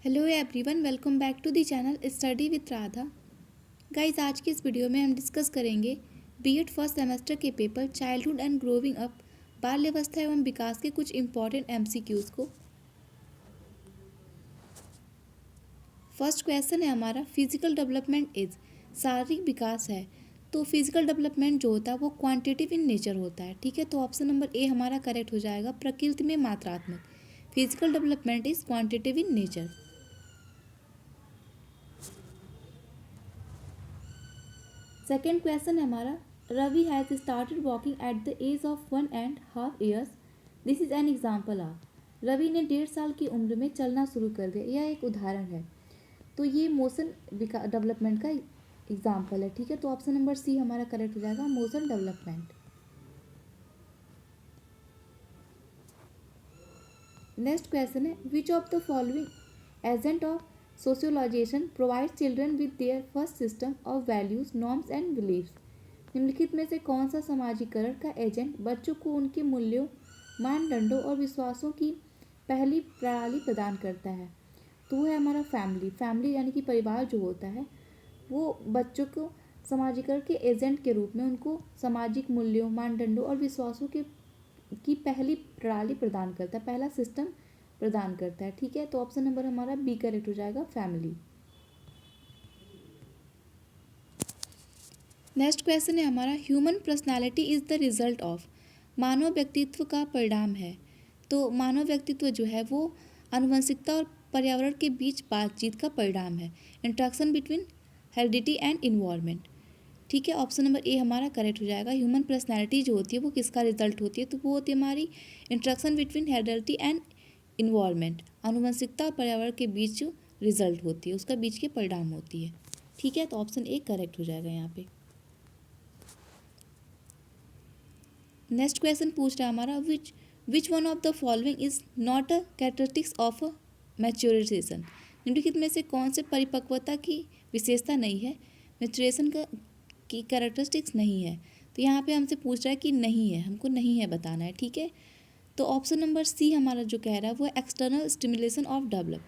Hello everyone, welcome back to the channel study with Radha. Guys, आज की इस video में हम डिस्कस करेंगे बीएड फर्स्ट सेमेस्टर के paper childhood and growing up बाल्यावस्था एवं विकास के कुछ इंपॉर्टेंट एमसीक्यूज़ को। फर्स्ट क्वेश्चन है हमारा, फिजिकल डेवलपमेंट इज, शारीरिक विकास है तो फिजिकल डेवलपमेंट जो होता है वो क्वांटिटेटिव इन नेचर होता है। ठीक है, तो ऑप्शन नंबर ए हमारा करेक्ट हो जाएगा, प्रकृति में मात्रात्मक। Physical development is quantitative in nature. Second question है हमारा, Ravi has started walking at the age of 1.5 years, this is an example of. Ravi ने 1.5 साल की उम्र में चलना शुरू कर दिया, यह एक उदाहरण है। तो ये मोशन डेवलपमेंट का एग्जाम्पल है। ठीक है, तो ऑप्शन नंबर सी हमारा करेक्ट हो जाएगा, मोशन डेवलपमेंट। नेक्स्ट क्वेश्चन है, which of the following agent of socialisation provide children with their first system of values, norms and beliefs. निम्नलिखित में से कौन सा समाजीकरण का एजेंट बच्चों को उनके मूल्यों, मानदंडों और विश्वासों की पहली प्रणाली प्रदान करता है? तो है हमारा फैमिली यानी कि परिवार जो होता है वो बच्चों को समाजीकरण के एजेंट के रूप में उनको सामाजिक मूल्यों, मानदंडों और विश्वासों की पहली प्रणाली प्रदान करता है, पहला सिस्टम प्रदान करता है। ठीक है, तो ऑप्शन नंबर हमारा बी करेक्ट हो जाएगा, फैमिली। नेक्स्ट क्वेश्चन है हमारा, human personality is the result of, मानव व्यक्तित्व का परिणाम है। तो मानव व्यक्तित्व जो है वो आनुवंशिकता और पर्यावरण के बीच बातचीत का परिणाम है, interaction between heredity and environment. ठीक है, ऑप्शन नंबर ए हमारा करेक्ट हो जाएगा, ह्यूमन पर्सनैलिटी जो होती है वो किसका रिजल्ट होती है? तो वो होती है हमारी interaction between heredity and environment, आनुवंशिकता और पर्यावरण के बीच जो रिजल्ट होती है उसका बीच के परिणाम होती है। ठीक है, तो ऑप्शन ए करेक्ट हो जाएगा यहाँ पे। नेक्स्ट क्वेश्चन पूछ रहा है हमारा, which one of the following is not a characteristics of a maturisation. निम्नलिखित में से कौन से परिपक्वता की विशेषता नहीं है, मैच्योरेशन का की कैरेक्टरिस्टिक्स नहीं है? तो यहाँ पे हमसे पूछ रहा है कि नहीं है, हमको नहीं है बताना है। ठीक है, तो ऑप्शन नंबर सी हमारा जो कह रहा है वो एक्सटर्नल स्टिमुलेशन ऑफ डेवलप,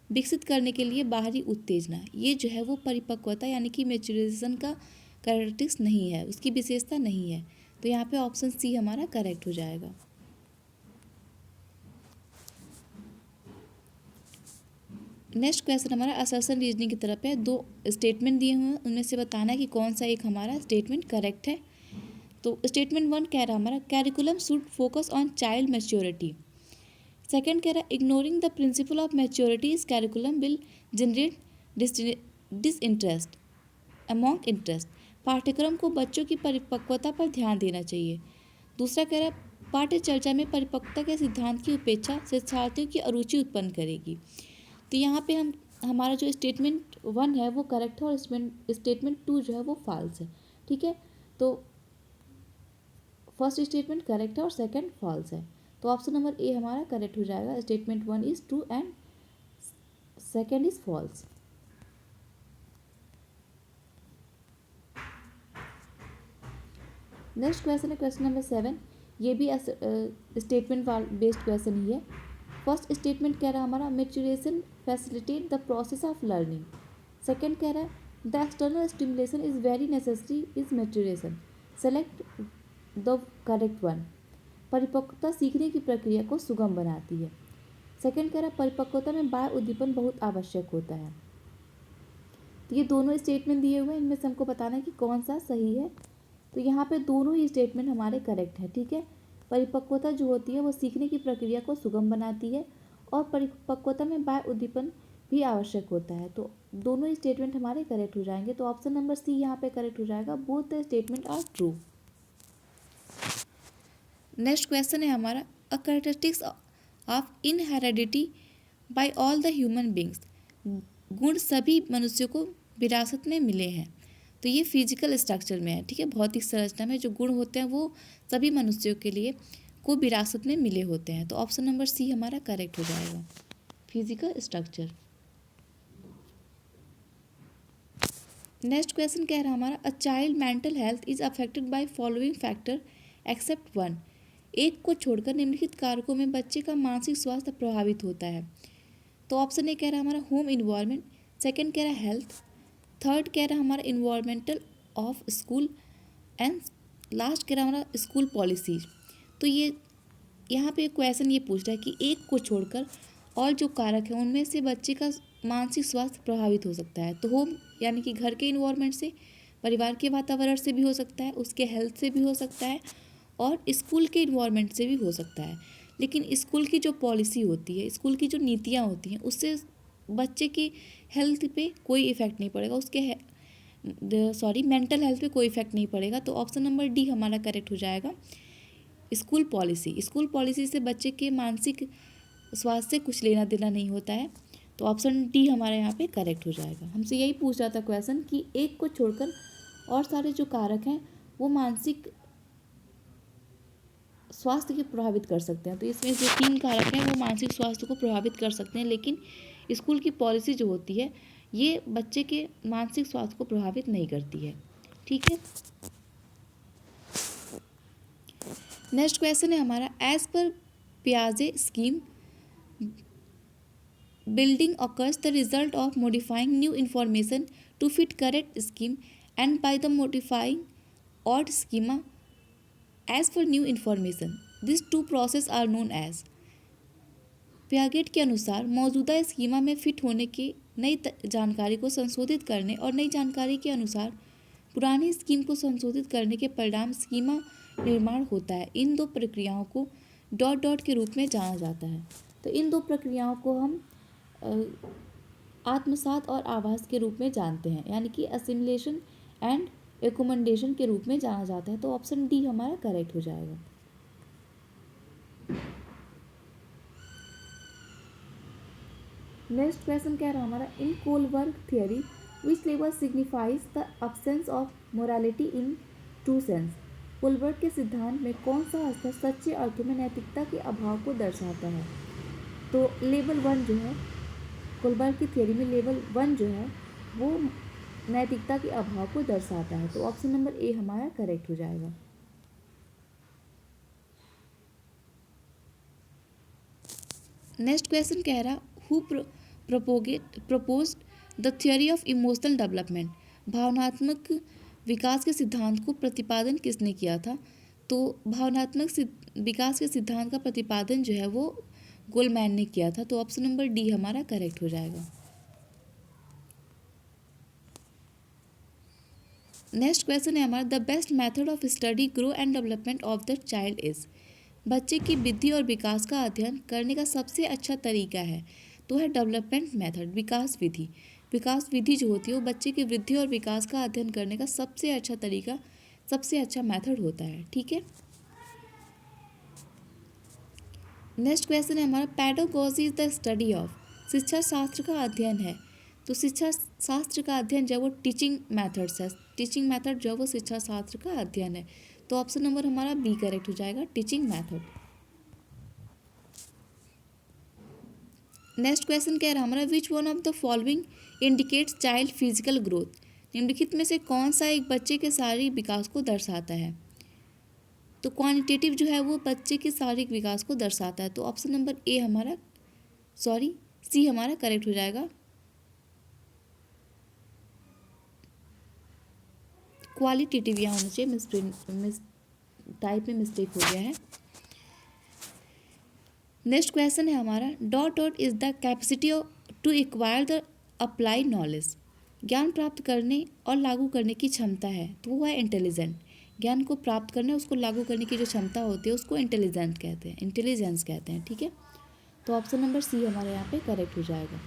विकसित करने के लिए बाहरी उत्तेजना, ये जो है वो परिपक्वता यानी कि मैच्योराइजेशन का कैरेक्टरिस्टिक्स नहीं है, उसकी विशेषता नहीं है। तो यहाँ पे ऑप्शन सी हमारा करेक्ट हो जाएगा। नेक्स्ट क्वेश्चन हमारा असर्शन रीजनिंग की तरफ है। 2 स्टेटमेंट दिए हुए हैं, उनमें से बताना है कि कौन सा एक हमारा स्टेटमेंट करेक्ट है। तो स्टेटमेंट 1 कह रहा है हमारा, curriculum should focus on child maturity. Second कह रहा है, ignoring the principle of maturity is curriculum will generate disinterest among interest. पाठ्यक्रम को बच्चों की परिपक्वता पर ध्यान देना चाहिए। दूसरा कह रहा है, पाठ्य चर्चा में परिपक्वता के सिद्धांत की उपेक्षा शिक्षार्थियों की अरुचि उत्पन्न करेगी। तो यहाँ पे हमारा जो स्टेटमेंट 1 है वो करेक्ट है और स्टेटमेंट 2 जो है वो फॉल्स है। ठीक है, तो फर्स्ट स्टेटमेंट करेक्ट है और सेकंड फॉल्स है। तो ऑप्शन नंबर ए हमारा करेक्ट हो जाएगा, statement 1 is true and second is false. Next question है क्वेश्चन नंबर 7, ये भी स्टेटमेंट बेस्ड क्वेश्चन ही है। फर्स्ट स्टेटमेंट कह रहा है हमारा, maturation facilitate the process of learning. Second कह रहा है, the external stimulation is very necessary is maturation, select the correct one. परिपक्वता सीखने की प्रक्रिया को सुगम बनाती है। सेकंड कह रहा है, परिपक्वता में बाह्य उद्दीपन बहुत आवश्यक होता है। तो ये दोनों स्टेटमेंट दिए हुए हैं, इनमें से हमको बताना है कि कौन सा सही है। तो यहाँ पे दोनों ही स्टेटमेंट हमारे करेक्ट हैं। ठीक है, परिपक्वता जो होती है वो सीखने की प्रक्रिया को सुगम बनाती है और परिपक्वता में बाह्य उद्दीपन भी आवश्यक होता है। तो दोनों ही स्टेटमेंट हमारे करेक्ट हो जाएंगे। तो ऑप्शन नंबर सी यहाँ पे करेक्ट हो जाएगा, both the statement are true. Next question है हमारा, a characteristics of in heredity by all the human beings. गुण सभी मनुष्यों को विरासत में मिले हैं। तो ये फिजिकल स्ट्रक्चर में है। ठीक है, भौतिक संरचना में जो गुण होते हैं वो सभी मनुष्यों के लिए को विरासत में मिले होते हैं। तो ऑप्शन नंबर सी हमारा करेक्ट हो जाएगा, फिजिकल स्ट्रक्चर। नेक्स्ट क्वेश्चन कह रहा है हमारा, a child mental health is affected by following factor except 1। एक को छोड़कर निम्नलिखित कारकों में बच्चे का मानसिक स्वास्थ्य प्रभावित होता है। तो ऑप्शन ए कह रहा है हमारा होम इन्वायरमेंट, सेकंड कह रहा है हेल्थ, थर्ड कह रहा है हमारा environmental of school, and last कह रहा है हमारा स्कूल पॉलिसीज। तो ये यहाँ पे क्वेश्चन ये पूछ रहा है कि एक को छोड़कर और जो कारक है उनमें से बच्चे का मानसिक स्वास्थ्य प्रभावित हो सकता है। तो होम यानी कि घर के इन्वायरमेंट से, परिवार के वातावरण से भी हो सकता है, उसके हेल्थ से भी हो सकता है, और स्कूल के इन्वायरमेंट से भी हो सकता है। लेकिन स्कूल की जो पॉलिसी होती है, स्कूल की जो नीतियाँ होती हैं, उससे बच्चे की हेल्थ पे कोई इफ़ेक्ट नहीं पड़ेगा, उसके मेंटल हेल्थ पे कोई इफेक्ट नहीं पड़ेगा। तो ऑप्शन नंबर डी हमारा करेक्ट हो जाएगा, स्कूल पॉलिसी। स्कूल पॉलिसी से बच्चे के मानसिक स्वास्थ्य से कुछ लेना देना नहीं होता है। तो ऑप्शन डी हमारे यहाँ पे करेक्ट हो जाएगा। हमसे यही पूछ रहा था क्वेश्चन कि एक को छोड़कर और सारे जो कारक हैं वो मानसिक स्वास्थ्य को प्रभावित कर सकते हैं। तो इसमें जो 3 कारक हैं वो मानसिक स्वास्थ्य को प्रभावित कर सकते हैं, लेकिन स्कूल की पॉलिसी जो होती है ये बच्चे के मानसिक स्वास्थ्य को प्रभावित नहीं करती है। ठीक है, नेक्स्ट क्वेश्चन है हमारा, एज पर पियाजे scheme building occurs the result of modifying new information to fit correct scheme, and by the modifying old schema as per new information. These two process are known as। Piaget के अनुसार मौजूदा schema में fit होने की नई जानकारी को संशोधित करने और नई जानकारी के अनुसार पुरानी स्कीम को संशोधित करने के परिणाम स्कीमा निर्माण होता है। इन दो प्रक्रियाओं को डॉट डॉट के रूप में जाना जाता है। तो इन दो प्रक्रियाओं को हम आत्मसात और आभास के रूप में जानते हैं, यानी कि असिमिलेशन एंड एकोमोडेशन के रूप में जाना जाता है। तो ऑप्शन डी हमारा करेक्ट हो जाएगा। नेक्स्ट क्वेश्चन कह रहा है हमारा, in Kohlberg theory which label signifies the absence of morality in true sense. Kohlberg के सिद्धांत में कौन सा स्तर सच्चे अर्थों में नैतिकता के अभाव को दर्शाता है। तो लेवल 1 जो है कोलबर्ग की थियरी में, लेवल 1 जो है वो नैतिकता के अभाव को दर्शाता है। तो ऑप्शन नंबर ए हमारा करेक्ट हो जाएगा। नेक्स्ट क्वेश्चन कह रहा, who proposed the theory of emotional development. भावनात्मक विकास के सिद्धांत को प्रतिपादन किसने किया था। तो भावनात्मक विकास के सिद्धांत का प्रतिपादन जो है वो गोलमैन ने किया था। तो ऑप्शन नंबर डी हमारा करेक्ट हो जाएगा। नेक्स्ट क्वेश्चन है हमारा, the best method of study grow and development of the child is. बच्चे की वृद्धि और विकास का अध्ययन करने का सबसे अच्छा तरीका है तो है डेवलपमेंट मेथड, विकास विधि। विकास विधि जो होती है वो बच्चे की वृद्धि और विकास का अध्ययन करने का सबसे अच्छा तरीका, सबसे अच्छा मेथड होता है। ठीक है, नेक्स्ट क्वेश्चन है हमारा, pedagogy is the study of. शिक्षा शास्त्र का अध्ययन है। तो शिक्षा शास्त्र का अध्ययन जो है वो टीचिंग मेथड्स है। टीचिंग मेथड जो है वो शिक्षा शास्त्र का अध्ययन है। तो ऑप्शन नंबर हमारा बी करेक्ट हो जाएगा, टीचिंग मेथड। नेक्स्ट क्वेश्चन कह रहा है हमारा, which one of the following indicates child physical growth. निम्नलिखित में से कौन सा एक बच्चे के शारीरिक विकास को दर्शाता है। तो क्वांटिटेटिव जो है वो बच्चे के शारीरिक विकास को दर्शाता है। तो ऑप्शन नंबर ए हमारा सी हमारा करेक्ट हो जाएगा, क्वालिटेटिव यहाँ होना चाहिए, टाइप में मिस्टेक हो गया है। नेक्स्ट क्वेश्चन है हमारा, dot dot is the capacity to acquire the apply knowledge. ज्ञान प्राप्त करने और लागू करने की क्षमता है तो वो है इंटेलिजेंट। ज्ञान को प्राप्त करने उसको लागू करने की जो क्षमता होती है उसको इंटेलिजेंस कहते हैं। ठीक है, तो ऑप्शन नंबर सी हमारे यहाँ पे करेक्ट हो जाएगा।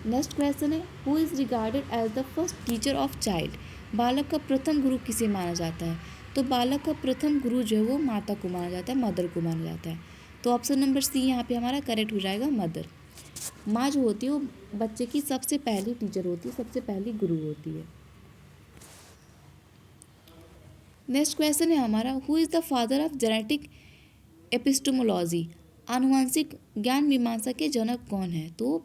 नेक्स्ट क्वेश्चन है, who is regarded as the first teacher of child. बालक का प्रथम गुरु किसे माना जाता है। तो बालक का प्रथम गुरु जो है वो माता को माना जाता है, मदर को माना जाता है। तो ऑप्शन नंबर सी यहाँ पे हमारा करेक्ट हो जाएगा, मदर। माँ जो होती है वो बच्चे की सबसे पहली टीचर होती है, सबसे पहली गुरु होती है। नेक्स्ट क्वेश्चन है हमारा, who is the father of genetic epistemology. आनुवंशिक ज्ञान मीमांसा के जनक कौन है। तो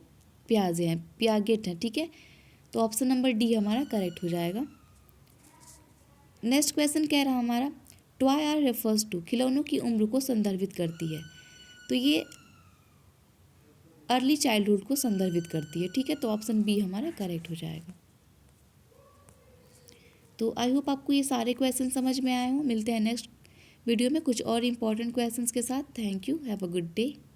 पियागेट हैं। ठीक है, तो ऑप्शन नंबर डी हमारा करेक्ट हो जाएगा। नेक्स्ट क्वेश्चन कह रहा हमारा, टॉय आर रेफर्स टू। खिलौनों की उम्र को संदर्भित करती है। तो ये अर्ली चाइल्डहुड को संदर्भित करती है। ठीक है, तो ऑप्शन बी हमारा करेक्ट हो जाएगा। तो आई होप आपको ये सारे क्वेश्चन समझ में आए हों। मिलते हैं नेक्स्ट वीडियो में कुछ और इम्पॉर्टेंट क्वेश्चंस के साथ। Thank you, have a good day.